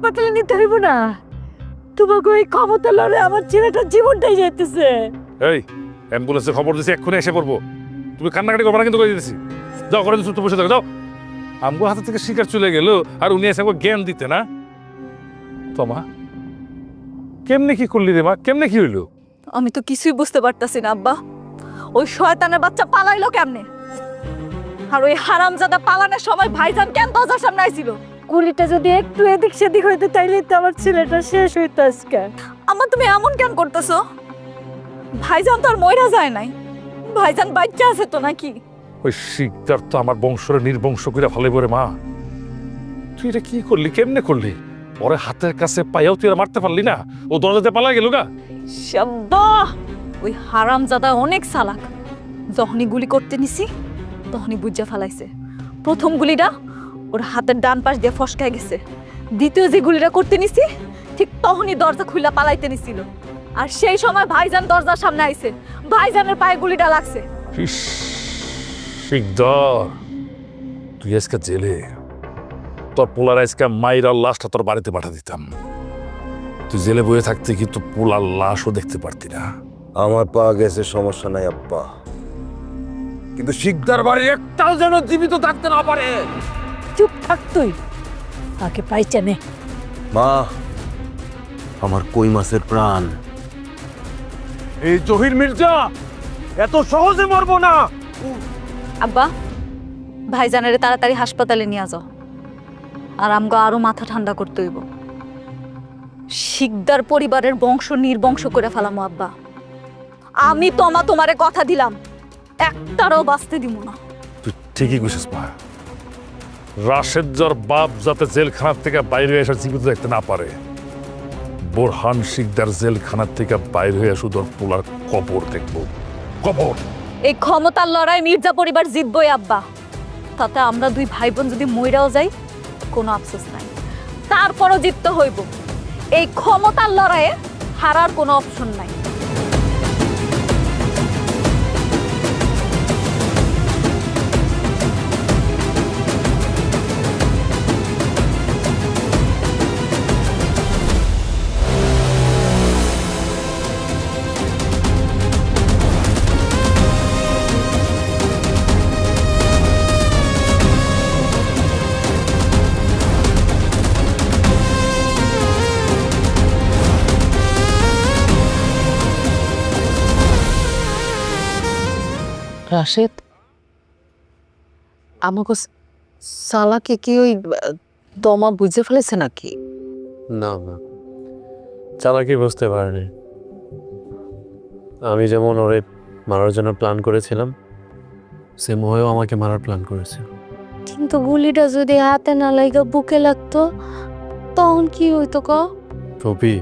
হাসপাতালে নিতে হইব না। তোমাকে ওই ক্ষমতা লড়ে আমার ছেলেটার জীবনটাই যেতেছে। এই অ্যাম্বুলেন্সে খবর দিছি, এক্ষুনি এসে পড়বো। তুমি কান্নাকাটি করবা না কিন্তু, করে দিতেছি। যাও, করে দিচ্ছি, বসে থাকো, যাও। আমগো হাতে থেকে শিকার চলে গেল, আর উনি এসে জ্ঞান দিতে না। তোমা কেমনে কি করলি রে মা, কেমনে কি হইলো? আমি তো কিছুই বুঝতে পারতাছি না আব্বা। ওই শয়তানের বাচ্চা পালাইলো কেমনে? আর ওই হারামজাদা পালানোর সময় ভাইজান কেন দরজার সামনে আইছিল? গুলিটা যদি একটু এদিক সেদিক হইতো তাইলে তো আমার ছেলেটা শেষ হইতো আজকে। আমার তুমি এমন কেন করতেছো? ভাইজান তো আর মইরা যায় নাই, ভাইজান বাচ্চা আছে তো নাকি? ওই শিকদার তো আমার বংশরে নির্বংশ করে ফেলে পরে মা। তুই এটা কি করলি, কেমনে করলি? ওরে হাতের কাছে পাইয়াও তুই আর মারতে পারলি না? ও দরজাতে পালা গেল গা। শাব্বাহ! ওই হারামজাদা অনেক চালাক। যখনই গুলি করতে নিছি তখনই বুঝা ফেলাইছে। প্রথম গুলিটা ওর হাতের ডান পাশ দিয়ে ফসকায় গেছে। দ্বিতীয় যে গুলিটা করতে নিছি ঠিক তখনই দরজা খুলে পালাইতে নিছিল। আর সেই সময় ভাইজান দরজার সামনে আইছে, ভাইজানের পায়ে গুলিটা লাগছে। ইস, শিকদার তুই আজকে জেলে। তোর পোলার আজকে মাইরার লাশটা তোর বাড়িতে পাঠা দিতাম। তুই জেলে বয়ে থাকতে কিন্তু পোলার লাশও দেখতে পারতি না। আমার পা গেছে, সমস্যা নাই আব্বা, কিন্তু শিকদার বাড়ি একটাও যেন জীবিত থাকতে না পারে। চুপ থাক তুই, আগে পাইছে নে। মা আমার কই মাছের প্রাণ। এই জহির মির্জা এত সহজে মরবো না। আব্বা, ভাইজানের তাড়াতাড়ি হাসপাতালে নিয়ে যাও। আর আমগো আরো মাথা ঠান্ডা করতে হইব। শিকদার পরিবারের বংশ নির্বংশ করে ফেলামো আব্বা। আমি তোমারে কথা দিলাম, একটারও বাঁচতে দিব না। তুই ঠিকই কইছিস মা। রাশেদজার বাপ যাতে জেলখানার থেকে বাইরে এসে জীবিত দেখতে না পারে, বোরহান শিকদার জেলখানার থেকে বাইরে হয়ে শুধু ওর পোলার কবর দেখবো, কবর। এই ক্ষমতার লড়াই মির্জা পরিবার জিতবই আব্বা। তাতে আমরা দুই ভাই বোন যদি মইরাও যাই কোনো আফসোস নাই, তারপরও জিততে হইব। এই ক্ষমতার লড়াইয়ে হারার কোনো অপশন নাই। রাশেদ, আমাকে সালাকে কি ওই দমা বুঝে ফেলেছে নাকি? না না, চালাকি বুঝতে পারেনি। আমি যেমন ওরে মারার জন্য প্ল্যান করেছিলাম, সে মোহেও আমাকে মারার প্ল্যান করেছে। কিন্তু গুলিটা যদি হাতে না লাগা বুকে লাগতো তখন কি হইতো ক? টপি,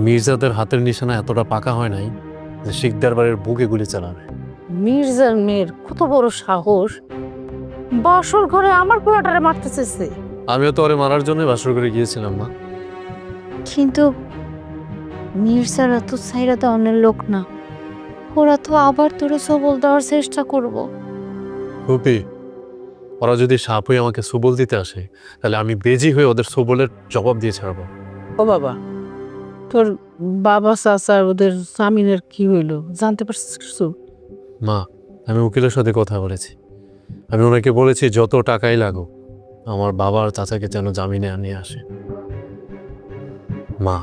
মির্জাদের হাতের নিশানা এতটা পাকা হয় নাই যে শিকদার বাড়ির বুকে গুলি চালাবে। মির্জার মেয়ের কত বড় সাহস, বাসর ঘরে আমার পোলাটারে মারতে চেয়েছে। আমিও তো ওরে মারার জন্য বাসর করে গিয়েছিলাম মা। কিন্তু মির্জারা তো সাইরা দেওয়ানের লোক না, ওরা তো আবার তোরে সবল দেওয়ার চেষ্টা করব। টপি, ওরা যদি সাপ হয়ে আমাকে সবল দিতে আসে তাহলে আমি বেজি হয়ে ওদের সবলের জবাব দিয়ে ছাড়বো। ও বাবা, তোর বাবা চাচার ওদের জামিনের কি হইলো জানতে পারছিস কিছু? মা, আমি উকিলের সাথে কথা বলেছি। আমি ওনাকে বলেছি যত টাকাই লাগুক আমার বাবা আর চাচাকে যেন জামিনে আনিয়ে আসে। মা,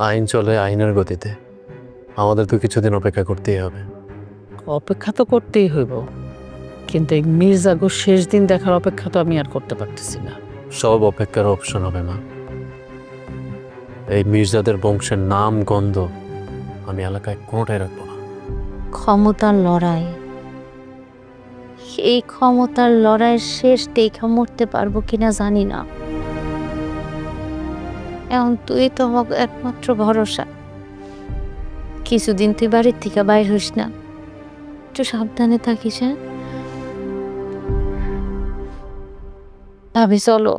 আইন চলে আইনের গতিতে, আমাদের তো কিছুদিন অপেক্ষা করতেই হবে। অপেক্ষা তো করতেই হইব, কিন্তু এই মির্জাগো শেষ দিন দেখার অপেক্ষা তো আমি আর করতে পারতেছি না। সব অপেক্ষার অপশন হবে মা। এই মির্জাদের বংশের নাম গন্ধ আমি এলাকায় কোনোটাই রাখবো না। ক্ষমতার লড়াই, এই ক্ষমতার লড়াইয়ের শেষ দেখা মরতে পারবো কিনা জানি না। এখন তুই তো আমার একমাত্র ভরসা। কিছুদিন তুই বাড়ির থেকে বাইর হইস না, একটু সাবধানে থাকিস। হ্যাঁ ভাবি, চলো।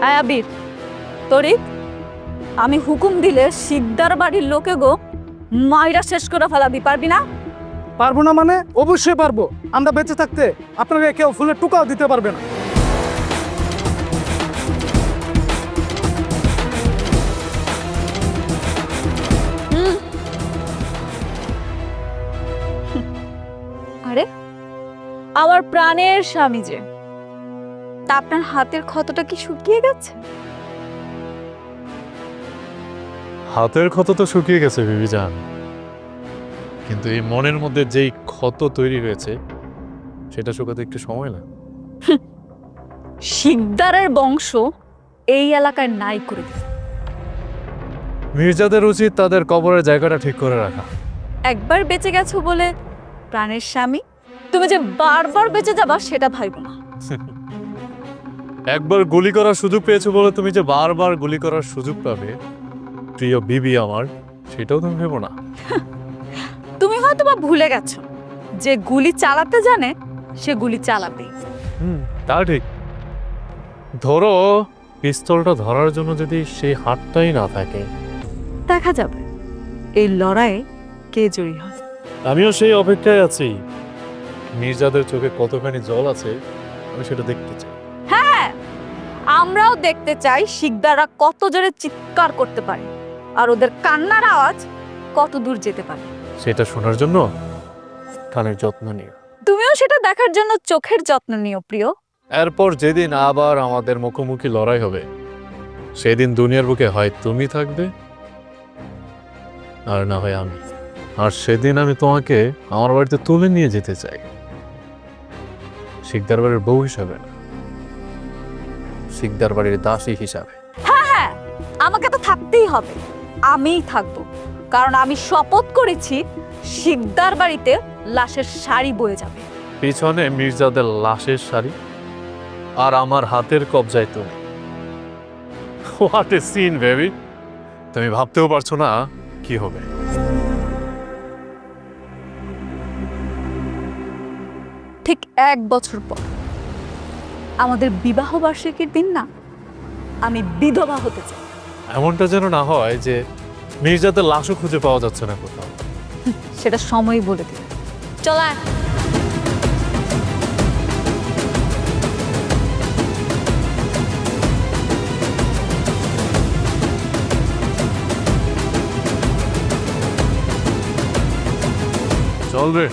আয় আবির, তরিক, আমি হুকুম দিলে শিকদার বাড়ির লোকে গো মাইরা শেষ করে ফেলাবি, পারবি না? পারবো না মানে? অবশ্যই পারবো। আমরা বেঁচে থাকতে আপনাকে কেউ ফুলের টুকাও দিতে পারবে না। আরে আমার প্রাণের স্বামী যে, তা আপনার হাতের ক্ষতটা কি শুকিয়ে গেছে? হাতের ক্ষত তো শুকিয়ে গেছে বিবি জান, কিন্তু এই মনের মধ্যে যেই ক্ষত তৈরি হয়েছে সেটা শুকাতে একটু সময় লাগে। শিকদারের বংশ এই এলাকায় নাই করে দিল। মির্জাদের উচিত তাদের কবরের জায়গাটা ঠিক করে রাখা। একবার বেঁচে গেছো বলে প্রাণের স্বামী, তুমি যে বারবার বেঁচে যাবা সেটা ভাইব না। একবার গুলি করার সুযোগ পেয়েছো বলে তুমি যে বারবার গুলি করার সুযোগ পাবে প্রিয় বিবি আমার, সেটাও তুমি ভেবো না। তুমি হয়তো বা ভুলে গেছো যে গুলি চালাতে জানে সে গুলি চালাবে। তা ঠিক। ধরো পিস্তলটা ধরার জন্য যদি সেই হাতটাই না থাকে, দেখা যাবে এই লড়াইয়ে কে জয়ী হয়। আমিও সেই অপেক্ষায় আছি। মির্জাদের চোখে কতখানি জল আছে আমি সেটা দেখতে চাই। হ্যাঁ, আমরাও দেখতে চাই শিকদাররা কত জোরে চিৎকার করতে পারে আর ওদের কান্নার আওয়াজ কত দূর যেতে পারে। সেটা শোনার জন্য কানের যত্ন নিও। তুমিও সেটা দেখার জন্য চোখের যত্ন নিও প্রিয়। এরপর যেদিন আবার আমাদের মুখোমুখি লড়াই হবে সেদিন দুনিয়ার বুকে হয় তুমি থাকবে আর না হয় আমি। আর সেদিন আমি তোমাকে আমার বাড়িতে তুলে নিয়ে যেতে চাই, শিকদার বাড়ির বউ হিসাবে না, শিকদার বাড়ির দাসী হিসাবে। হ্যাঁ, আমাকে তো থাকতেই হবে, আমিই থাকবো, কারণ আমি শপথ করেছি শিকদার বাড়িতে লাশের শাড়ি বয়ে যাবে। পিছনে মির্জাদের লাশের শাড়ি আর আমার হাতের কবজায় তুমি। What a scene baby! তুমি ভাবতেও পারছো না কি হবে। ঠিক 1 বছর পর আমাদের বিবাহ বার্ষিকীর দিন না, আমি বিধবা হতে চাই। এমনটা যেন না হয় যে মির্জাদের লাশও খুঁজে পাওয়া যাচ্ছে না কোথাও। সেটা সময়ই বলে দিবে। চলা চল রে।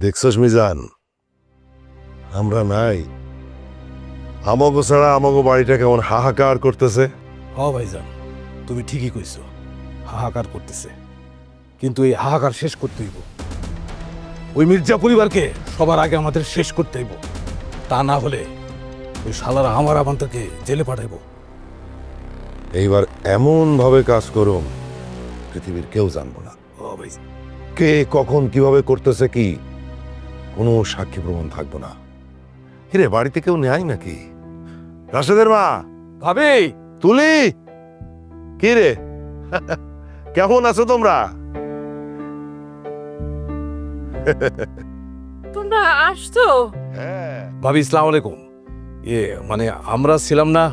দেখছস মিজান, আমরা নাই, আমাগো ছাড়া আমাগো বাড়িটা কেমন হাহাকার করতেছে। হ ভাইজান, তুমি ঠিকই কইছো, হাহাকার করতেছে, কিন্তু এই হাহাকার শেষ করতে হইব। ওই মির্জা পরিবারকে সবার আগে আমাদের শেষ করতে হইব, তা না হলে ওই শালারা আমার আমাদেরকে জেলে পাঠাইব। এইবার এমন ভাবে কাজ করুম পৃথিবীর কেউ জানবো না ও ভাইজান, কে কখন কিভাবে করতেছে কি, কোনো সাক্ষী প্রমাণ থাকবো না। কিরে, বাড়িতে কেউ নেয় নাকি? রাশেদের মা, ভাবি, তুলি, কি রে কেমন আছো তোমরা? তোমরা আসছো? হ্যাঁ, ভাবি ইসলাম আলাইকুম। মানে আমরা ছিলাম না,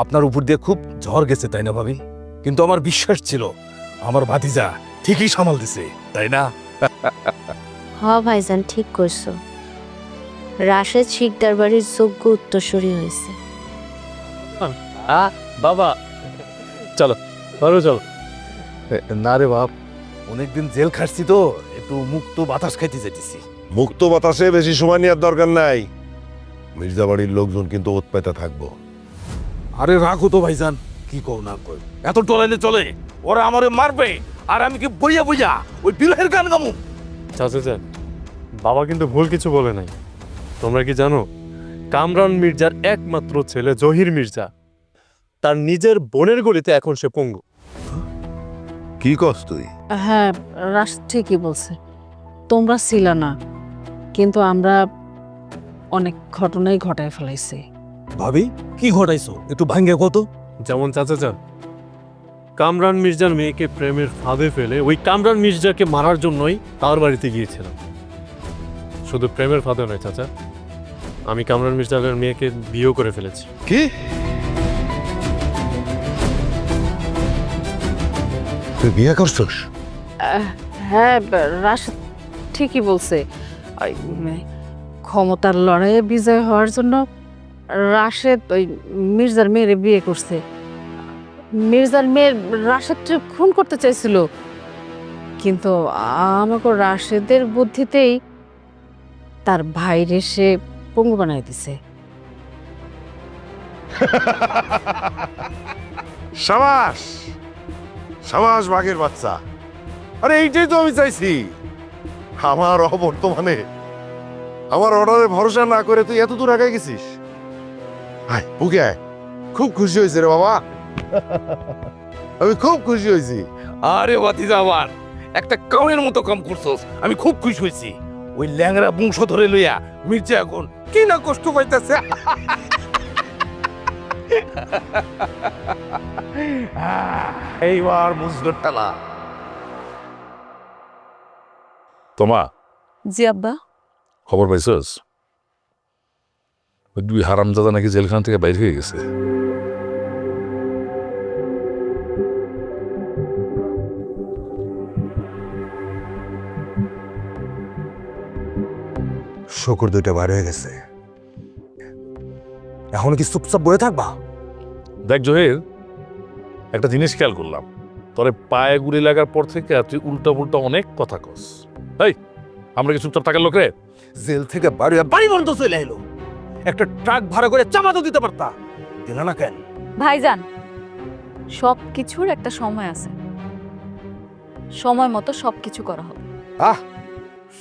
আপনার উপর দিয়ে খুব ঝড় গেছে তাই না ভাবি? কিন্তু আমার বিশ্বাস ছিল আমার ভাতিজা ঠিকই সামাল দিছে, তাই না? হ ভাইজান, ঠিক করছো। রাশেদ শিকদার বাড়ির যোগ্য উত্তরসূরি হয়েছে। বাবা চলো, বারো চলো। না রে বাপ, অনেকদিন জেল খাটছি তো, একটু মুক্ত বাতাস খাইতে যেতেছি। মুক্ত বাতাসে বেশি সময় নেওয়ার দরকার নাই। মির্জা বাড়ির লোকজন কিন্তু ওৎপেতে থাকবো। আরে রাখো তো ভাইজান, কি কও না কই, এত টলাইলে চলে? ওরা আমারে মারবে আর আমি কি বইয়া বইয়া ওই বিলের গান গামু? চাচা যান, বাবা কিন্তু ভুল কিছু বলে নাই। তোমরা কি জানো কামরান মির্জার একমাত্র ছেলে জহির মির্জা তার নিজের বোনের গলিতে এখন সে পঙ্গু। কি কস তুই? হ্যাঁ, রাশ ঠিকই বলছে। তোমরা ছিল না, কিন্তু আমরা অনেক ঘটনাই ঘটায় ফেলাইছি। ভাবি কি ঘটাইছো একটু ভাঙ্গে কত? যেমন চাচা চান, কামরান মির্জার মেয়েকে প্রেমের ফাঁদে ফেলে ওই কামরান মির্জাকে মারার জন্যই তার বাড়িতে গিয়েছিলাম। শুধু প্রেমের ফাঁদে নয় চাচা, আমি কামরান মির্জার মেয়েকে বিয়েও করে ফেলেছি। কি? তুই বিয়ে করছিস? হ্যাঁ, রাশেদ ঠিকই বলছে। ওই, ক্ষমতার লড়াইয়ে বিজয় হওয়ার জন্য রাশেদ ওই মির্জার মেয়েরে বিয়ে করছে। মির্জার মেয়ে রাশেদকে খুন করতে চাইছিল, কিন্তু আমাকে রাশেদের বুদ্ধিতেই তার ভাইরে সে পঙ্গু বানাই দিছে। সাবাস সাবাস বাঘের বাচ্চা। আরে এইটাই তো আমি চাইছি। আমার অবর্তমানে আমার অর্ডারে ভরসা না করে তুই এত দূর আগে গেছিস। আয় বুকে আয়, খুব খুশি হয়েছে রে বাবা, আমি খুব খুশি হয়েছি। আরে বাতিজা, আমার একটা কামের মতো কাম করছস, আমি খুব খুশি হয়েছি। ওই ল্যাংরা বংশ ধরে লইয়া মির্জা এখন কি না কষ্ট পাইতেছে। এইবার বুঝলো ঠেলা। তোমা, জি আব্বা। খবর পাইছস? ওই 2 হারামজাদা নাকি জেলখানা থেকে বাইরে হয়ে গেছে। শকুর 2টা বার হয়ে গেছে, এখন কি চুপচাপ বয়ে থাকবা? দেখ জহির, একটা জিনিস খেয়াল করলাম, তোরে পায়ে গুলি লাগার পর থেকে তুই উল্টা পুল্টা অনেক কথা কস। এই, আমরা কি চুপচাপ থাকার লোক রে? জেল থেকে বাড়ি বাড়ি বন্ধ চলে এলো, একটা ট্রাক ভাড়া করে চামাতো দিতে পারতা, দিল না কেন? ভাইজান, সব কিছুর একটা সময় আছে, সময় মতো সবকিছু করা হবে। আহ,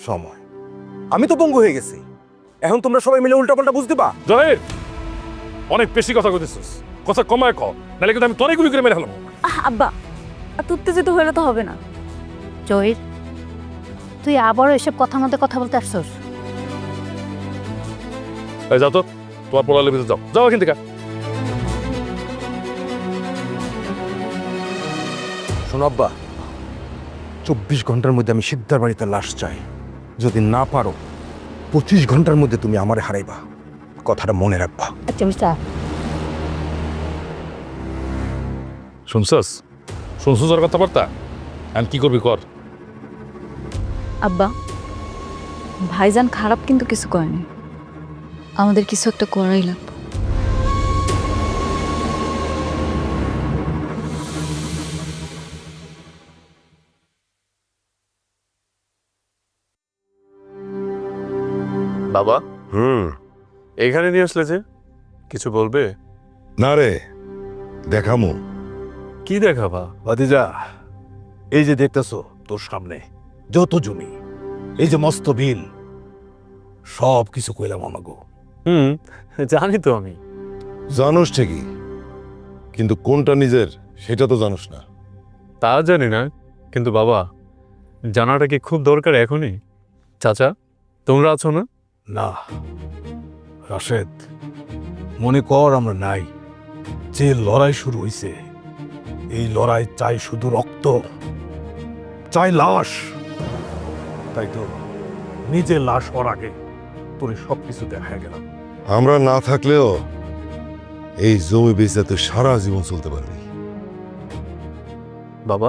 সময় আমি তো পঙ্গু হয়ে গেছি, এখন তোমরা সবাই মিলে উল্টাপাল্টা বুঝতে পা। জহির, অনেক বেশি কথা কইতেছিস, কথা কমায় ক, নাহলে কিন্তু আমি তোরে গুলি করে মেরে ফেলবো। আব্বা, এত উত্তেজিত হলে তো হবে না। জহির, তুই আবারও এসব কথা মধ্যে কথা বলতে আসছস? এই যাও তো, তোমার পড়ালে ভিতরে যাও, যাও এখান থেকে। শোনো আব্বা, 24 ঘন্টার মধ্যে আমি সিদ্ধার বাড়িতে লাশ চাই। যদি না পারো 25 ঘন্টার মধ্যে তুমি আমারে হারাইবা, কথাটা মনে রাখবা। আচ্ছা মিস্টার, শুনছস? শুনছস ওর কথাবার্তা? আর কি করবি কর। আব্বা, ভাইজান খারাপ কিন্তু কিছু করেনি, আমাদের কিছু একটা করাই লাগবে। বাবা, এখানে নিয়ে আসলে যে, কিছু বলবে? না রে, দেখামু। কি দেখাবা? ভাতিজা, এই যে দেখতেছো তোর সামনে যত জমি, এই যে মস্ত বিল, সব কিছু কইলাম আমাগো। জানি তো আমি। জানোস ঠিকই, কিন্তু কোনটা নিজের সেটা তো জানোস না। তা জানি না, কিন্তু বাবা, জানাটা কি খুব দরকার এখনই? চাচা, তোমরা আছো না? না রাশেদ, মনে কর আমরা নাই। যে লড়াই শুরু হইছে, এই লড়াই চাই শুধু রক্ত, চাই লাশ। তাই তো নিজে লাশ হওয়ার আগে তোর সবকিছু দেখা গেলাম। আমরা না থাকলেও এই জমি বেচে তুই সারা জীবন চলতে পারবি। বাবা,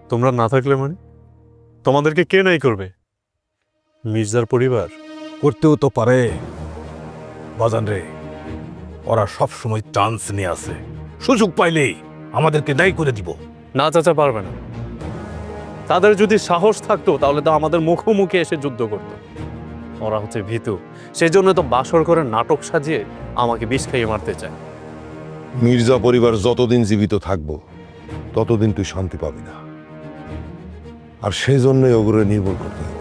তোমরা না থাকলে মানে তোমাদেরকে কে নাই করবে? মির্জার পরিবার করতেও তো পারে বাজান রে, ওরা সব সময় চান্স নিয়ে আসে, সুযোগ পাইলেই আমাদেরকে দায়ী করে দিব। না চাচা, পারবে না। তাদের যদি সাহস থাকতো তাহলে তো আমাদের মুখোমুখি এসে যুদ্ধ করতো। ওরা হচ্ছে ভীতু, সেই জন্য তো বাসর করে নাটক সাজিয়ে আমাকে বিষ খাইয়ে মারতে চায়। মির্জা পরিবার যতদিন জীবিত থাকবো ততদিন তুই শান্তি পাবি না, আর সেই জন্যই ওগুলো নির্মূল করতে হবে।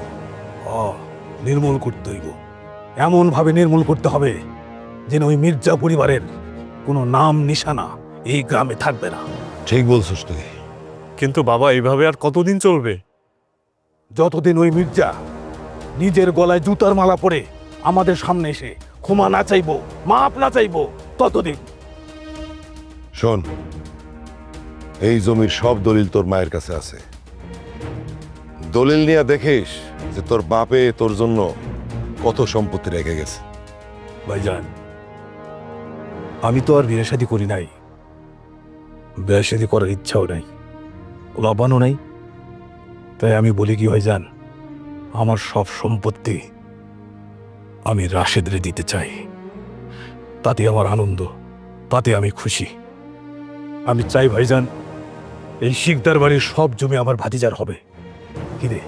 নির্মূল করতে হইব, এমন ভাবে নির্মূল করতে হবে যেন ওই মির্জা পরিবারের কোনো নাম নিশানা এই গ্রামে থাকবে না। ঠিক বলছিস তুই। কিন্তু বাবা, এইভাবে আর কতদিন চলবে? যতদিন ওই মির্জা নিজের গলায় জুতার মালা পরে আমাদের সামনে এসে ক্ষমা না চাইবো, মাপ না চাইবো, ততদিন। শোন, এই জমির সব দলিল তোর মায়ের কাছে আছে। দলিল নিয়ে দেখিস যে তোর বাপে তোর জন্য কত সম্পত্তি রেখে গেছে। ভাইজান, আমি তো আর বিয়ে শাদী করি নাই, বিয়ে শাদী করার ইচ্ছাও নাই, লাভানও নাই। তাই আমি বলি কি ভাইজান, আমার সব সম্পত্তি আমি রাশেদরে দিতে চাই। তাতে আমার আনন্দ, তাতে আমি খুশি। আমি চাই ভাইজান, এই শিকদার বাড়ির সব জমি আমার ভাতিজার হবে। কি রে,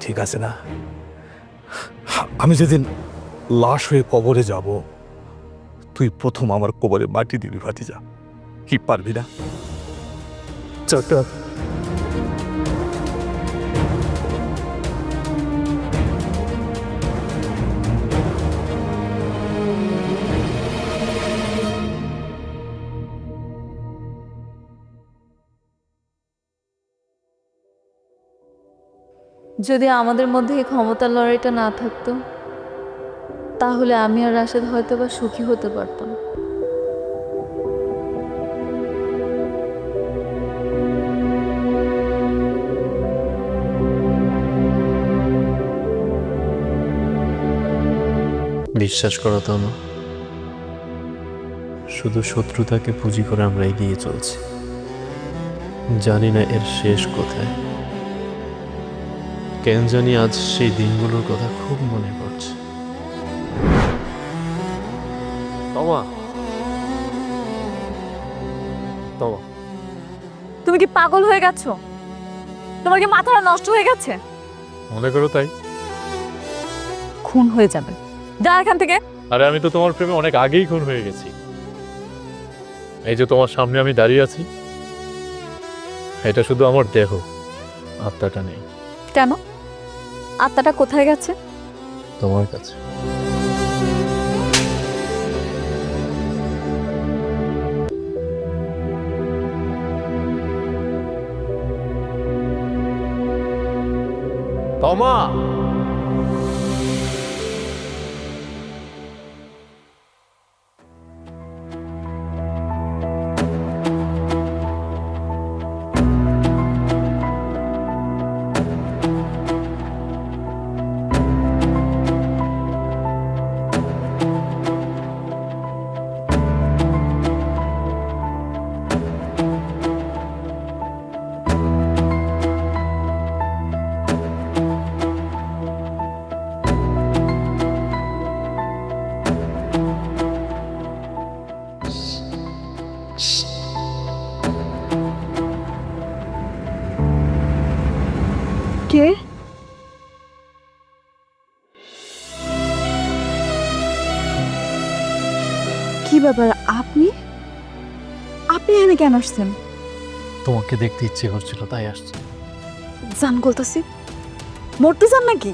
ঠিক আছে না? আমি যেদিন লাশ হয়ে কবরে যাব, তুই প্রথম আমার কবরে মাটি দিবি ভাতিজা। কি পারবি না? চট যদি আমাদের মধ্যে এই ক্ষমতার লড়াইটা না থাকতো, তাহলে আমি আর রাশেদ হয়তো বা সুখী হতে পারতাম। বিশ্বাস করো তো না, শুধু শত্রুতাকে পুঁজি করে আমরা এগিয়ে চলছি, জানি না এর শেষ কোথায়। কেন জানি আজ সেই দিনগুলোর কথা খুব মনে পড়ছে। তমা, তমা, তুমি কি পাগল হয়ে গেছো? তোমার কি মাথাটা নষ্ট হয়ে গেছে? মনে করো তাই? খুন হয়ে যাবে, যা এখান থেকে। আরে আমি তো তোমার প্রেমে অনেক আগেই খুন হয়ে গেছি। এই যে তোমার সামনে আমি দাঁড়িয়ে আছি, এটা শুধু আমার দেহ, আত্মাটা নেই। কেন? আত্মাটা কোথায় গেছে? তোমার কাছে। তমা, কে? কি ব্যাপার, আপনি আপনি এখানে কেন আসছেন? তোমাকে দেখতে ইচ্ছে করছিল তাই আসছে। জান বলতেছি, মরতে চান নাকি?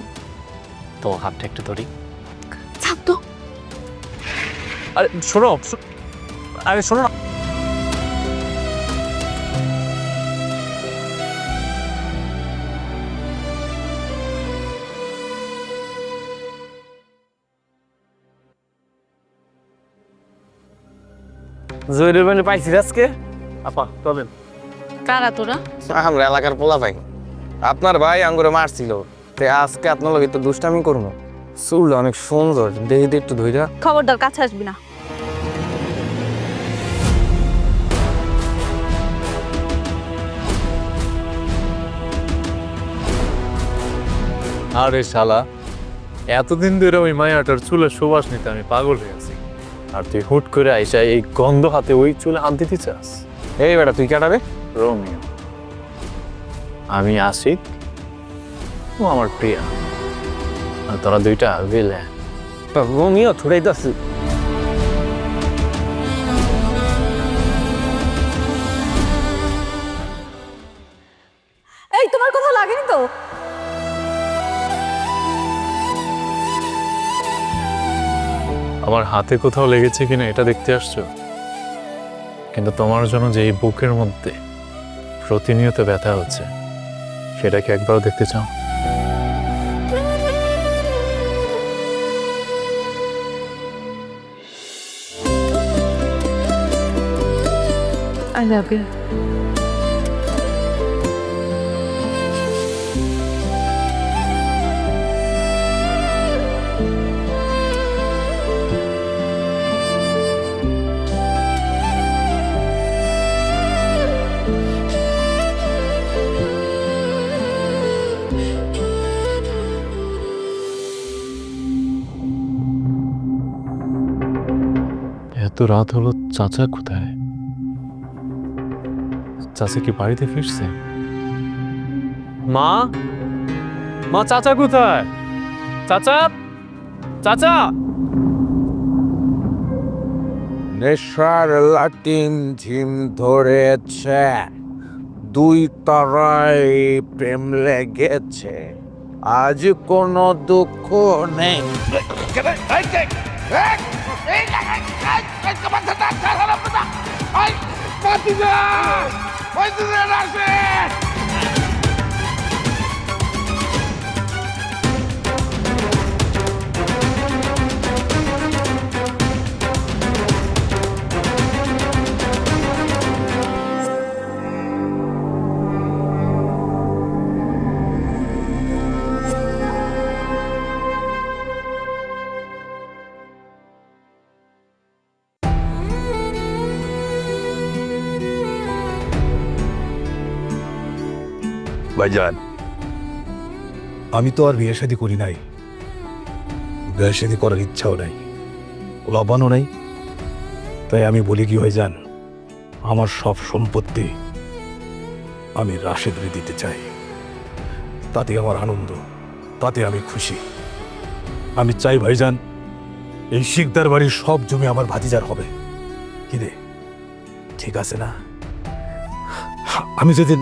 তোমার হাতটা একটু ধরি। ছাপ তো। আরে শোনো, আরে শোনো না। জহিরের বাড়ি পাইছি আজকে। আপা তবেন কারা তোরা? আমরা এলাকার পোলা ভাই, আপনার ভাই আঙ্গুরে মারছিল, তে আজকে আপনার লগে তো দুষ্টামি করবো। চুলটা অনেক সুন্দর, দেখি একটু ধইরা। খবরদার কাছে আসবি না। আরে শালা, এতদিন ধরে ওই মায়াটার চুলের সুবাস নিতে আমি পাগল হয়ে আছি, আর তুই হুট করে আইসা এই গন্ধ হাতে ওই চুলে হাত দিতে চাস? এই বেটা তুই কাটাবে? রোমিও, আমি আশিক, ও আমার প্রিয়া, আর তোরা দুইটা ভিলেন। রোমিও ছুড়াইতেছি। এই তোমার কথা লাগেনি তো? আমার হাতে কোথাও লেগেছে কিনা এটা দেখতে আসছো, কিন্তু তোমার জন্য যে এই বুকের মধ্যে প্রতিনিয়ত ব্যথা হচ্ছে সেটা কি একবারও দেখতে চাও? I love you. এত রাত হলো, চাচা কোথায়? চাচা কি বাড়িতে ফিরছে? মা, মা, চাচা কোথায়? চাচা, চাচা! নেশার লাটিম ঝিম ধরেছে, দুই তারায় প্রেম লেগেছে, আজ কোনো দুঃখ নেই। ভাইজান, আমি তো আর বিয়ে শাদী করি নাই, বিয়ে শাদী করার ইচ্ছাও নাই, লবানও নাই। তাই আমি বলি কি ভাইজান, আমার সব সম্পত্তি আমি রাশেদরে দিতে চাই। তাতে আমার আনন্দ, তাতে আমি খুশি। আমি চাই ভাইজান, এই শিকদার বাড়ির সব জমি আমার ভাতিজার হবে। কি রে, ঠিক আছে না? আমি যেদিন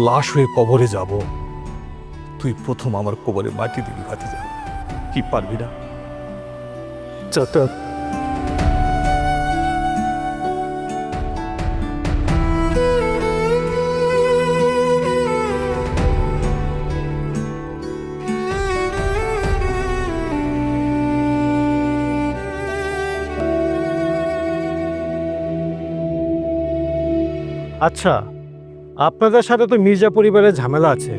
লাশ হয়ে কবরে যাব, তুই প্রথম আমার কবরে মাটি দিবি ভাতিজা। কি পারবি না? চাচা, আচ্ছা, আপনাদের সাথে তো মির্জা পরিবারের ঝামেলা আছে।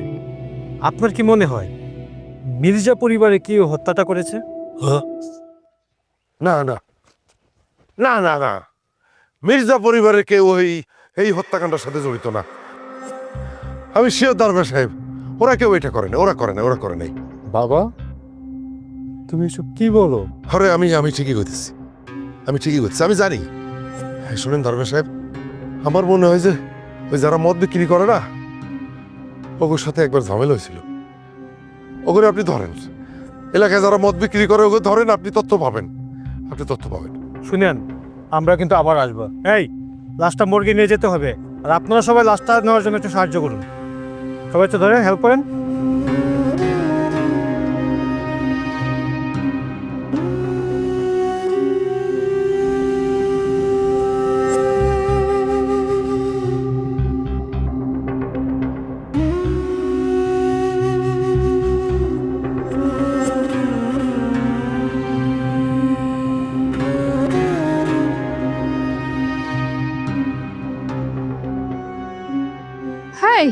আপনার কি মনে হয় মির্জা পরিবারে কি হত্যাটা করেছে? না না না না না, মির্জা পরিবারের কেউ এই হত্যাকাণ্ডের সাথে জড়িত না। আমি শিওর দরবার সাহেব, ওরা কেউ এটা করে না, ওরা করে নাই। বাবা, তুমি এসব কি বলো? আরে আমি ঠিকই কইতেছি, আমি জানি। হ্যাঁ, শুনেন দরবার সাহেব, আমার মনে হয় যে ওই যারা মদ বিক্রি করে না, ওগুলোর সাথে একবার ঝামেলা হয়েছিল। ওগুলো আপনি ধরেন, এলাকায় যারা মদ বিক্রি করে ওগুলো ধরেন, আপনি তথ্য পাবেন। শুনেন, আমরা কিন্তু আবার আসবো। এই, লাশটা মর্গে নিয়ে যেতে হবে, আর আপনারা সবাই লাশটা নেওয়ার জন্য একটু সাহায্য করুন। সবাই তো ধরেন, হেল্প করেন। হাই,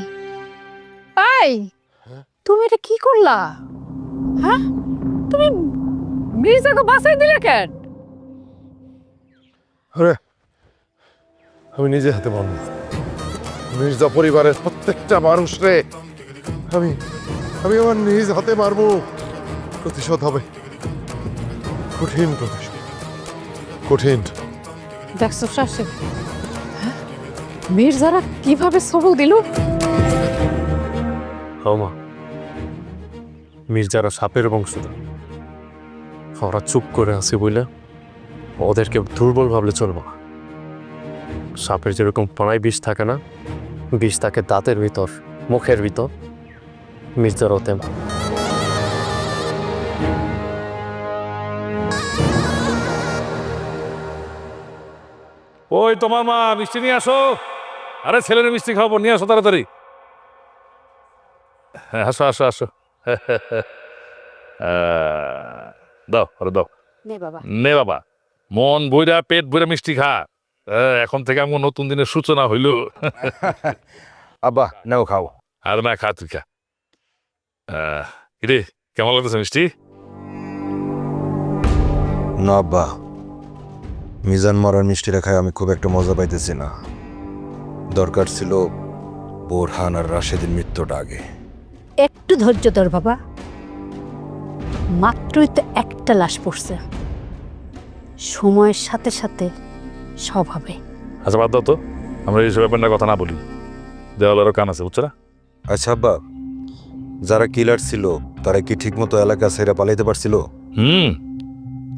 এই, তুমি এটা কি করলা? হ্যাঁ, তুমি মির্জাকে বাঁচাই দিলে কেন? আরে আমি নিজে হাতে মারব, মির্জা পরিবারের প্রত্যেকটা মানুষরে আমি আমার নিজ হাতে মারবো। প্রতিশোধ হবে, কঠিন প্রতিশোধ, কঠিন। দেখছো শাসে, মির্জারা কিভাবে সবল দিল? মা, মির্জারা সাপের বংশধর। ওরা চুপ করে আছে বলে ওদেরকে দুর্বল ভাবলে চলবো না। সাপের যেরকম পানায় বিষ থাকে না, বিষ থাকে দাঁতের ভিতর, মুখের ভিতর, মির্জারাও তেমন। ওই তোমার মা, মিষ্টি নিয়ে আসো। আরে ছেলের মিষ্টি খাওয়াবো, নিয়ে আসো তাড়াতাড়ি। হ্যাঁ, আসো আসো আসো। দাও, আরে দাও। নে বাবা। নে বাবা, মন বইরা পেট বইরা মিষ্টি খা। এখন থেকে আমার নতুন দিনের সূচনা হইল। আব্বা নাও খাও। আর না, খা তুই খা। রে কেমন লাগতেছে মিষ্টি? না আব্বা, মিজান মরার মিষ্টিটা খাই আমি খুব একটা মজা পাইতেছি না। দরকার ছিল বোরহান আর রাশেদের মৃত্যুটা আগে। একটু ধৈর্য ধর বাবা, মাত্রই তো একটা লাশ পড়ছে, সময়ের সাথে সাথে সব হবে। আচ্ছা বাদ দাও তো, আমরা এইসব ব্যাপার নিয়ে কথা না বলি। দেওয়ালেরও কান আছে, বুঝছো না? আচ্ছা আব্বা, যারা কিলার ছিল তারা কি ঠিকমতো এলাকা ছেড়ে পালাইতে পারছিল?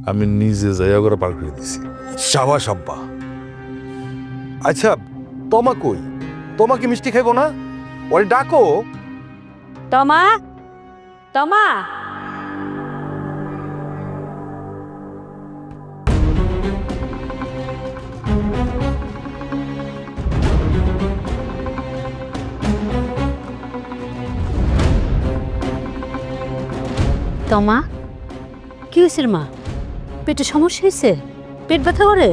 আমি নিজে যাইয়া করে পার করে দিছি। সাবাস আব্বা। আচ্ছা তোমা কই? তোমাকে মিষ্টি খাইবো না? ওরে ডাকো। তমা, তমা, তমা, কি হয়েছে রে মা? পেটে সমস্যা হয়েছে? পেট ব্যথা করে?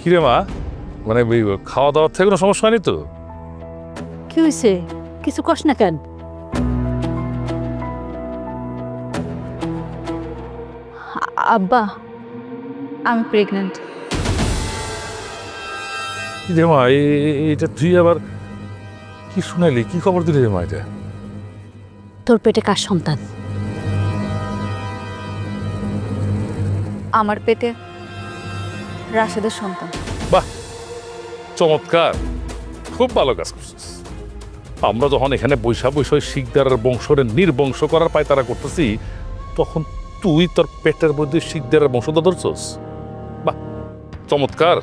কিরে মা, মানে ওই খাওয়া দাওয়ার থেকে কোনো সমস্যা হয়নি তো? কি হয়েছে? কিছু কস না কেন? আব্বা, আমি প্রেগনেন্ট। রে মা, এটা তুই আবার কি শুনাইলি? কি খবর দিলি রে মা এটা? তোর পেটে কার সন্তান? আমার পেটে রাশেদের সন্তান। বাহ, চমৎকার, খুব ভালো কাজ করছিস। আমরা যখন এখানে বৈশা বৈশা শিকদারের বংশরে নির্বংশ করার পায়তারা করতেছি, তখন তুই তোর পেটের মধ্যে শিকদারের বংশধর ধরছস। বাহ, চমৎকার।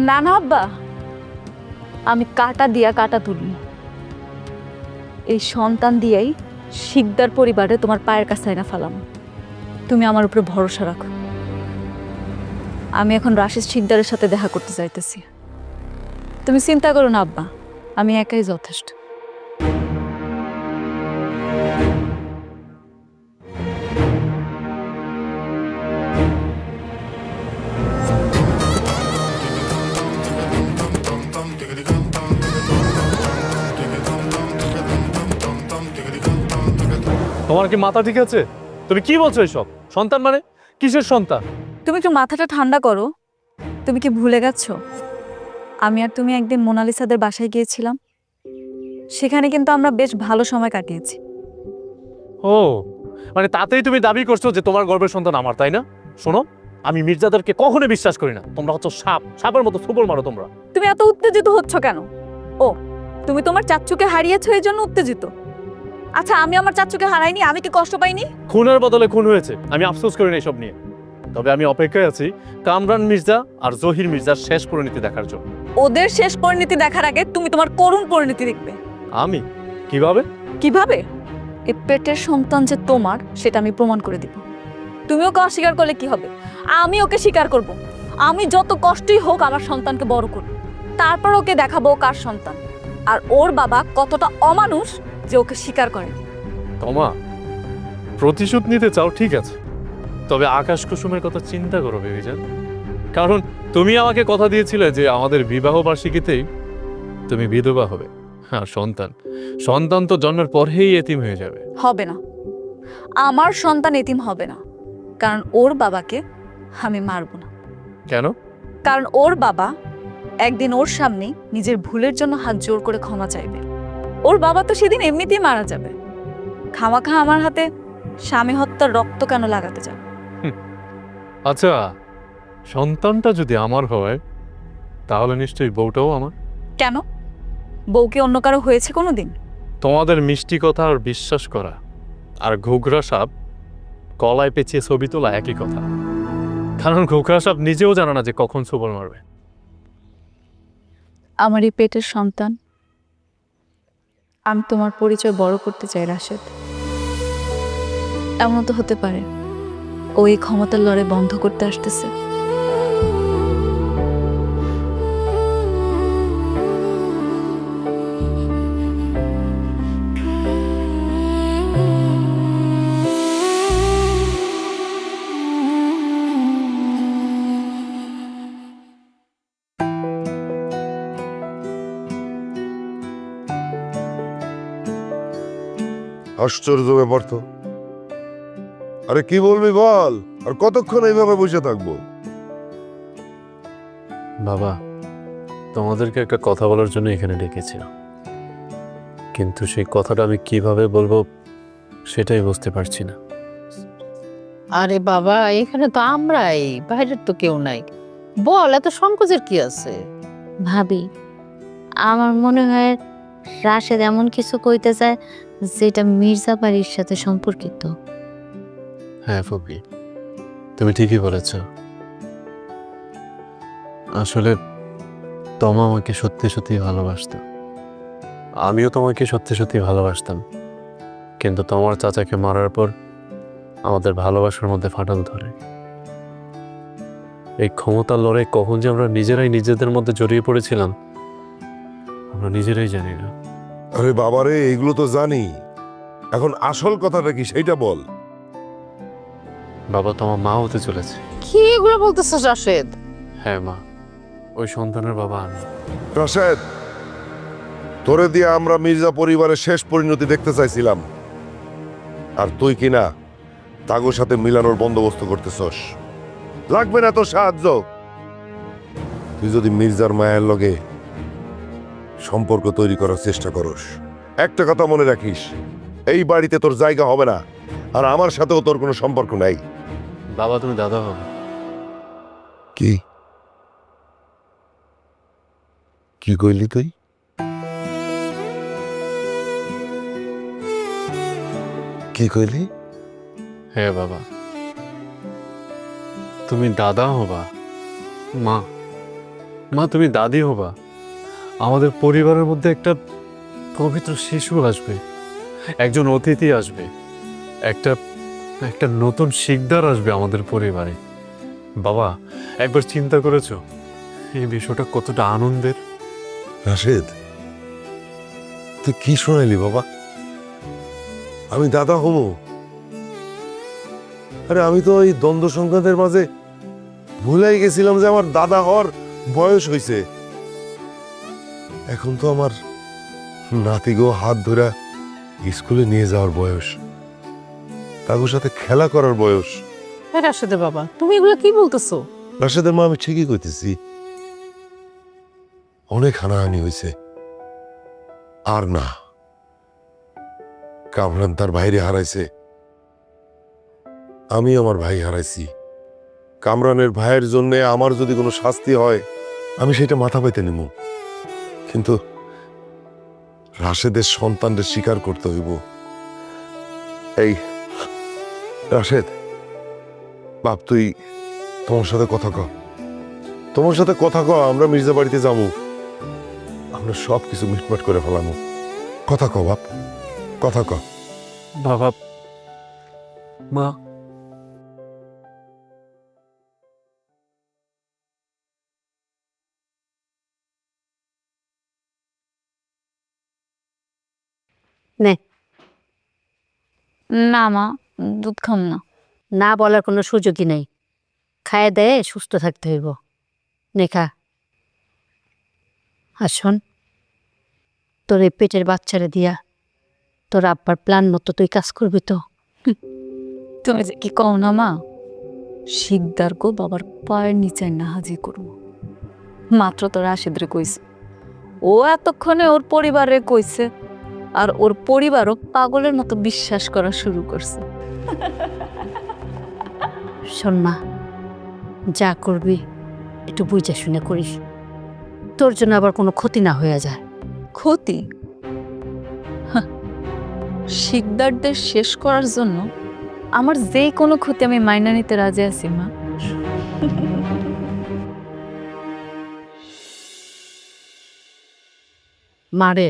না না আব্বা, আমি কাটা দিয়া কাটা তুলি। এই সন্তান দিয়েই শিকদার পরিবারে তোমার পায়ের কাছে আইনা ফেলাম। তুমি আমার উপরে ভরসা রাখো। আমি এখন রাশেদ শিকদারের সাথে দেখা করতে চাইতেছি। তুমি চিন্তা করো না আব্বা, আমি একাই যথেষ্ট। তোমার কি মাথা ঠিক আছে? তুমি কি বলছো এসব? সন্তান মানে কিসের সন্তান? তুমি একটু মাথাটা ঠান্ডা করো। তুমি কি ভুলে গেছো আমি আর তুমি একদিন মোনালিসাদের বাসায় গিয়েছিলাম? সেখানে কিন্তু আমরা বেশ ভালো সময় কাটিয়েছি। ও, মানে তাতেই তুমি দাবি করছো যে তোমার গর্ভের সন্তান আমার, তাই না? শোনো, আমি মির্জাদেরকে কখনো বিশ্বাস করি না। তোমরা হচ্ছে সাপ, সাপের মতো সুবল মারো তোমরা। তুমি এত উত্তেজিত হচ্ছ কেন? ও, তুমি তোমার চাচ্চুকে হারিয়েছো এই জন্য উত্তেজিত? আচ্ছা, আমি আমার চাচ্চুকে হারাইনি, আমি কি কষ্ট পাইনি? খুনের বদলে খুন হয়েছে, আমি আফসোস করি না এসব নিয়ে। তবে আমি অপেক্ষায় আছি কামরান মির্জা আর জহির মির্জার শেষ পরিণতি দেখার জন্য। ওদের শেষ পরিণতি দেখার আগে তুমি তোমার করুণ পরিণতি দেখবে। আমি কিভাবে? কিভাবে? এই পেটের সন্তান যে তোমার সেটা আমি প্রমাণ করে দিব। তুমি ওকে অস্বীকার করলে কি হবে? আমি ওকে স্বীকার করব। আমি যত কষ্টই হোক আমার সন্তানকে বড় করব, তারপর ওকে দেখাবো কার সন্তান আর ওর বাবা কতটা অমানুষ যে ওকে স্বীকার করে। তোমা, প্রতিশোধ নিতে চাও ঠিক আছে, তবে আকাশ কুসুমের কথা চিন্তা করো বেবিজান। কারণ তুমি আমাকে কথা দিয়েছিলে যে আমাদের বিবাহ বার্ষিকীতেই তুমি বিধবা হবে। আর সন্তান তো জন্মের পরেই এতিম হয়ে যাবে। হবে না, আমার সন্তান এতিম হবে না, কারণ ওর বাবাকে আমি মারব না। কেন? কারণ ওর বাবা একদিন ওর সামনে নিজের ভুলের জন্য হাত জোর করে ক্ষমা চাইবে। ওর বাবা তো সেদিন এমনিতেই মারা যাবে। খামাখা আমার হাতে স্বামী হত্যার রক্ত কেন লাগাতে যাবে? আচ্ছা, সন্তানটা যদি আমার হয় তাহলে নিশ্চয়ই বউটাও আমার। কেন? বউ কি অন্য কারো হয়েছে কোনোদিন? তোমাদের মিষ্টি কথা আর বিশ্বাস করা আর ঘুঘরা সাপ কলায় পেঁচিয়ে ছবি তোলা একই কথা। কারণ ঘুঘরা সাপ নিজেও জানে না যে কখন সুবল মারবে। আমার এই পেটের সন্তান, আমি তোমার পরিচয় বড় করতে চাই রাশেদ। এমন তো হতে পারে ও এই ক্ষমতার লড়াই বন্ধ করতে আসতেছে। আশ্চর্য ব্যাপার তো। আরে কি বলবি বল, আর কতক্ষণ এইভাবে বসে থাকবো? বাবা, তোমাদেরকে একটা কথা বলার জন্য এখানে ডেকেছিলাম, কিন্তু সেই কথাটা আমি কিভাবে বলবো সেটাই বুঝতে পারছি না। আরে বাবা, এখানে তো আমরাই, বাইরের তো কেউ নাই। বল, এত সংকোচের কি আছে? ভাবি, আমার মনে হয় রাশেদ এমন কিছু কইতে চায় যেটা মির্জা বাড়ির সাথে সম্পর্কিত। হ্যাঁ ফুপি, তুমি ঠিকই বলেছ। আসলে তমা আমাকে সত্যি সত্যি ভালোবাসত, আমিও তোমাকে সত্যি সত্যি ভালোবাসতাম, কিন্তু তোমার চাচাকে মারার পর আমাদের ভালোবাসার মধ্যে ফাটল ধরে। এই ক্ষমতার লড়াই কখন যে আমরা নিজেরাই নিজেদের মধ্যে জড়িয়ে পড়েছিলাম আমরা নিজেরাই জানি না। আরে বাবারে, এইগুলো তো জানি, এখন আসল কথাটা কি সেইটা বল। বাবা, তোমার মা হতে চলেছে। কি এগুলো বলতেছিস রাশেদ? হ্যাঁ মা, ওই সন্তানের বাবা আমি। রাশেদ, তোরে দিয়ে আমরা মির্জা পরিবারের শেষ পরিণতি দেখতে চাইছিলাম, আর তুই কিনা তাগোর সাথে মিলানোর বন্দোবস্ত করতেছস। লাগবে না তোর সাহায্য। তুই যদি মির্জার মায়ের লগে সম্পর্ক তৈরি করার চেষ্টা করস, একটা কথা মনে রাখিস, এই বাড়িতে তোর জায়গা হবে না, আর আমার সাথেও তোর কোনো সম্পর্ক নাই। বাবা, তুমি দাদা হবে। কি কি কইলি তুই? কি কইলি? হ্যাঁ বাবা, তুমি দাদা হবা। মা, মা তুমি দাদি হবা। আমাদের পরিবারের মধ্যে একটা পবিত্র শিশু আসবে, একজন অতিথি আসবে, একটা একটা নতুন শিকদার আসবে আমাদের পরিবারে। বাবা, একবার চিন্তা করেছো এই বিষয়টা কতটা আনন্দের? রাশেদ, তুই কি শোনাইলি বাবা? আমি দাদা হমু? আরে আমি তো ওই দ্বন্দ্ব সংক্রান্তের মাঝে ভুলাই গেছিলাম যে আমার দাদা হওয়ার বয়স হয়েছে। এখন তো আমার নাতিগো হাত ধরে স্কুলে নিয়ে যাওয়ার বয়স, তাদের সাথে খেলা করার বয়স। হ্যাঁ রাশেদের বাবা, তুমি এগুলো কি বলতেছো? রাশেদের মা, আমি ঠিকই কইতেছি। অনেক হানাহানি হয়েছে, আর না। কামরান তার ভাইরে হারাইছে, আমি আমার ভাই হারাইছি। কামরানের ভাইয়ের জন্য আমার যদি কোনো শাস্তি হয় আমি সেটা মাথা পেতে নেব, কিন্তু রাশেদের সন্তানদের স্বীকার করতে হইব। এই রাশেদ বাপ, তুই তোমার সাথে কথা ক, তোমার সাথে কথা ক, আমরা মির্জা বাড়িতে যাবো, আমরা সব কিছু মিটমাট করে ফেলামো। কথা ক বাপ, কথা ক। বাবা, মা, নে, না মা, দুধ খাম না। না বলার কোনো সুযোগই নাই। খায় দেয়ে সুস্থ থাকতে হইব। নে খা। আর শোন, তোর এই পেটের বাচ্চারে দিয়া তোর আব্বার প্ল্যান মতো তুই কাজ করবি তো? তুমি যে কি কও না মা, শিকদার গো বাবার পায়ের নিচে না হাজির করবো। মাত্র তো রাশেদরে কইছে, ও এতক্ষণে ওর পরিবারে কইছে, আর ওর পরিবারও পাগলের মতো বিশ্বাস করা শুরু করছে। শোন মা, যা করবি একটু বুঝে শুনে করিস, তোর জন্য আবার কোনো ক্ষতি না হয়ে যায়। ক্ষতি? হাহ, শিকদারদের শেষ করার জন্য আমার যে কোনো ক্ষতি আমি মাইনা নিতে রাজি আছি মা। মারে,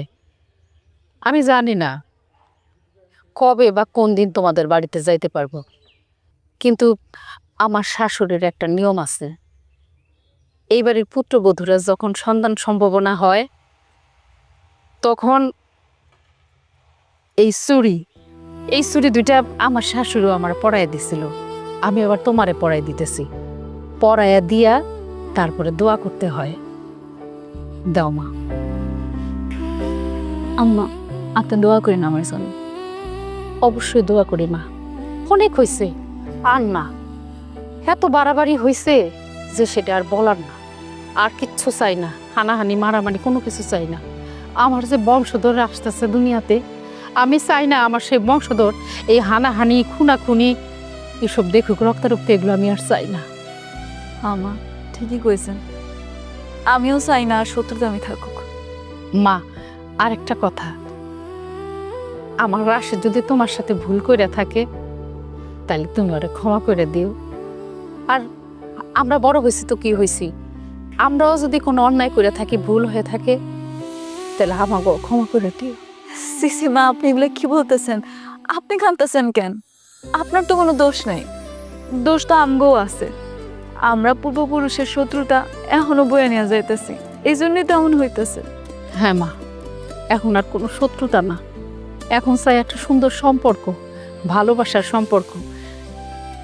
আমি জানি না কবে বা কোন দিন তোমাদের বাড়িতে যাইতে পারবো, কিন্তু আমার শাশুড়ির একটা নিয়ম আছে। এই বাড়ির পুত্রবধূরা যখন সন্তান সম্ভাবনা হয় তখন এই চুড়ি দুইটা আমার শাশুড়িও আমার পরাইয়া দিছিল, আমি আবার তোমারে পরাই দিতেছি। পরাইয়া দিয়া তারপরে দোয়া করতে হয়। দাও মা। আম্মা, আপনি দোয়া করেন আমার জন্য। অবশ্যই দোয়া করি মা। অনেক হয়েছে, আর না, এত বাড়াবাড়ি হয়েছে যে সেটা আর বলার না। আর কিচ্ছু চাই না, হানাহানি মারামারি কোনো কিছু চাই না। আমার যে বংশধর আসতেছে দুনিয়াতে, আমি চাই না আমার সেই বংশধর এই হানাহানি খুনাখুনি এসব দেখুক, রক্তারক্ত, এগুলো আমি আর চাই না। আমা ঠিকই কইছেন, আমিও চাই না আর শত্রুতা আমি থাকুক। মা, আরেকটা কথা, আমার রাশে যদি তোমার সাথে ভুল করে থাকে তাহলে তুমি ওরা ক্ষমা করে দিও। আর আমরা বড় হয়েছি তো কি হয়েছি, আমরাও যদি কোনো অন্যায় করে থাকি, ভুল হয়ে থাকে, তাহলে আমাকে ক্ষমা করে দিও। সিসি মা, আপনি এগুলো কি বলতেছেন? আপনি কাঁদতেছেন কেন? আপনার তো কোনো দোষ নাই, দোষ তো আমগোও আছে। আমরা পূর্বপুরুষের শত্রুতা এখনো বয়ে নিয়ে যাইতেছি, এই জন্যই তো এমন হইতেছে। হ্যাঁ মা, এখন আর কোনো শত্রুতা না, এখন চাই একটা সুন্দর সম্পর্ক, ভালোবাসার সম্পর্ক।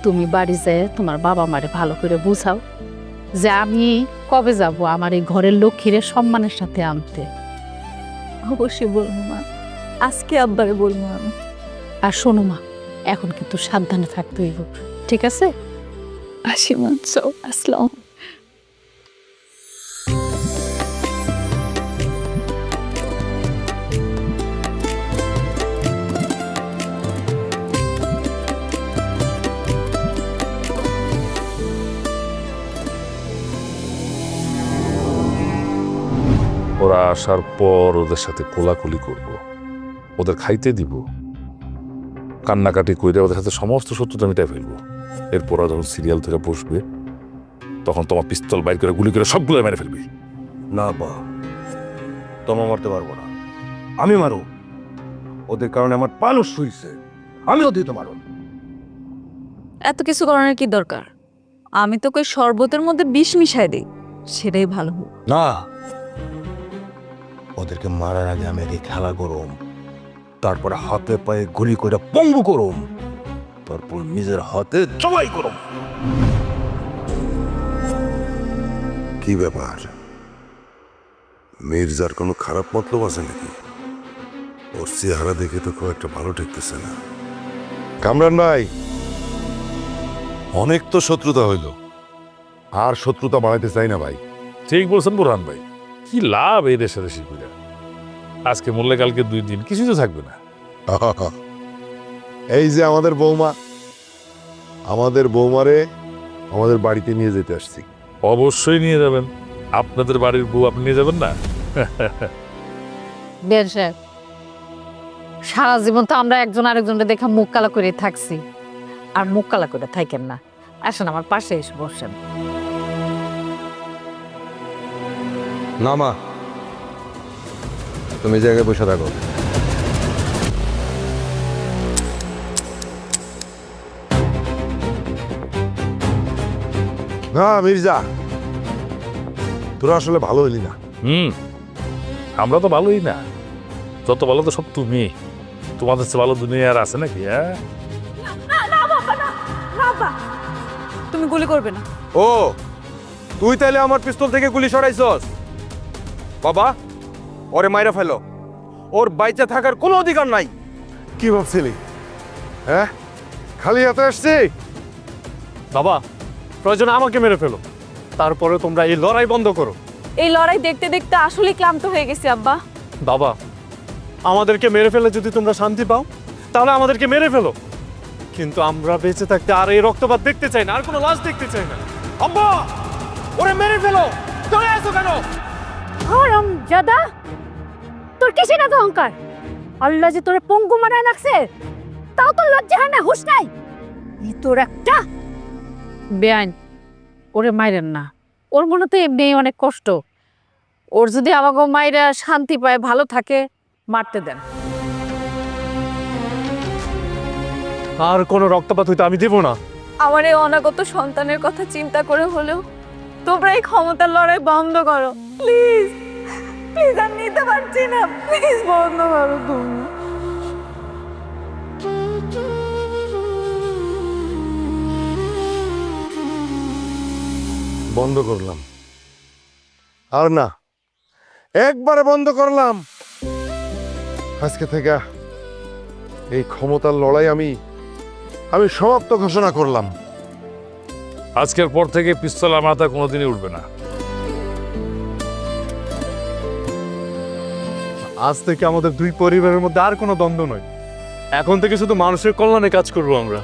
তুমি বাড়ি যেয়ে তোমার বাবা মারে ভালো করে বুঝাও যে আমি কবে যাব আমার এই ঘরের লক্ষ্মীরে সম্মানের সাথে আনতে। অবশ্যই বলবো মা, আজকে আব্বারে বলবো আমি। আর শোনো মা, এখন কিন্তু সাবধানে থাকতে হইব, ঠিক আছে? আসি মা, আসসালাম। ওরা আসার পর ওদের সাথে কোলাকুলি করব, ওদের খাইতে দিব, কান্নাকাটি কইরে ওদের সাথে সমস্ত শত্রুতা মিটাই ফেলবো। এরপর ওরা যখন সিরিয়াল থেকে বসবে তখন তোমার পিস্তল বাইর করে গুলি করে সবগুলো মেরে ফেলবি। না বা, তোমা মারতে পারবো না, আমি মারো। ওদের কারণে আমার পালস শুইছে, আমিও দিতে মারো। এত কিছু করার কি দরকার? আমি তোকে শরবতের মধ্যে বিষ মিশাই দিই, সেটাই ভালো হোক। না, ওদেরকে মারার আগে আমি আগে খেলা করুম, তারপরে হাতে পায়ে গুলি করে পঙ্গু করুম, তারপর নিজের হাতে জবাই করুম। কি ব্যাপার, মির্জার কোনো খারাপ মতলব আছে নাকি? ওর চেহারা দেখে তো খুব একটা ভালো ঠেকতেছে না। কামরান ভাই, অনেক তো শত্রুতা হইল, আর শত্রুতা বাড়াইতে চাই না ভাই। ঠিক বলছেন বুরহান ভাই, কি লাভ এই রেশারেশি করে? আজকে মরলে কালকে 2 দিন কিছুই তো থাকবে না। এই যে আমাদের বৌমা, আমাদের বৌমারে আমাদের বাড়িতে নিয়ে যেতে আসছি। অবশ্যই নিয়ে যাবেন, আপনাদের বাড়ির বউ আপনি নিয়ে যাবেন না? বেশ, সারা জীবন তো আমরা একজন আরেকজনকে দেখা মুখ কালা করে থাকছি, আর মুখ কালা করে থাকেন না। আসেন আমার পাশে এসে বসেন। না মা, তুমি জায়গায় বসে থাকো। না মির্জা, তোরা আসলে ভালো হইলি না। আমরা তো ভালোই না, যত ভালো তো সব তুমি। তোমাদের চেয়ে ভালো দুনিয়া আর আছে নাকি? হ্যাঁ, তুমি গুলি করবে না। ও, তুই তাইলে আমার পিস্তল থেকে গুলি সরাইছস? বাবা, ওরে মাইরা ফেলো, ওর বাইচা থাকার কোনো অধিকার নাই। কি ভাবছিলি? হ্যাঁ, খালি হাতে আসছি? বাবা, প্রয়োজনে আমাকে মেরে ফেলো, তারপরে তোমরা এই লড়াই বন্ধ করো। এই লড়াই দেখতে দেখতে আসলে ক্লান্ত হয়ে গেছি আব্বা। বাবা, আমাদেরকে মেরে ফেলে যদি তোমরা শান্তি পাও তাহলে আমাদেরকে মেরে ফেলো, কিন্তু আমরা বেঁচে থাকতে আর এই রক্তপাত দেখতে চাই না, আর কোনো লাশ দেখতে চাই না। আব্বা, ওরে মেরে ফেলো, চলে আসো কেন? হরম জাদা, তোর কিসের এত অহংকার? আল্লাহ যে তোর পঙ্গু মারায় লাগছে, তাও তোর লজ্জা হয় না, হুঁশ নাই? তোর একটা বেআইন, ওরে মাইরেন না, ওর মনে তো এমনি অনেক কষ্ট। ওর যদি আমাকে মাইরা শান্তি পায়, ভালো থাকে, মারতে দেন। আর কোনো রক্তপাত হইতে আমি দেব না। আমার এই অনাগত সন্তানের কথা চিন্তা করে হলেও তোমরা এই ক্ষমতার লড়াই বন্ধ করো, প্লিজ প্লিজ। আমি নিতে পারছি না, প্লিজ বন্ধ করো তুমি। বন্ধ করলাম, আর না, একবারে বন্ধ করলাম। আজকে থেকে এই ক্ষমতার লড়াই আমি সমাপ্ত ঘোষণা করলাম। আজকের পর থেকে পিস্তল আমার হাতে কোনোদিনই উঠবে না। আজ থেকে আমাদের দুই পরিবারের মধ্যে আর কোনো দ্বন্দ্ব নয়। এখন থেকে শুধু মানুষের কল্যাণে কাজ করবো আমরা।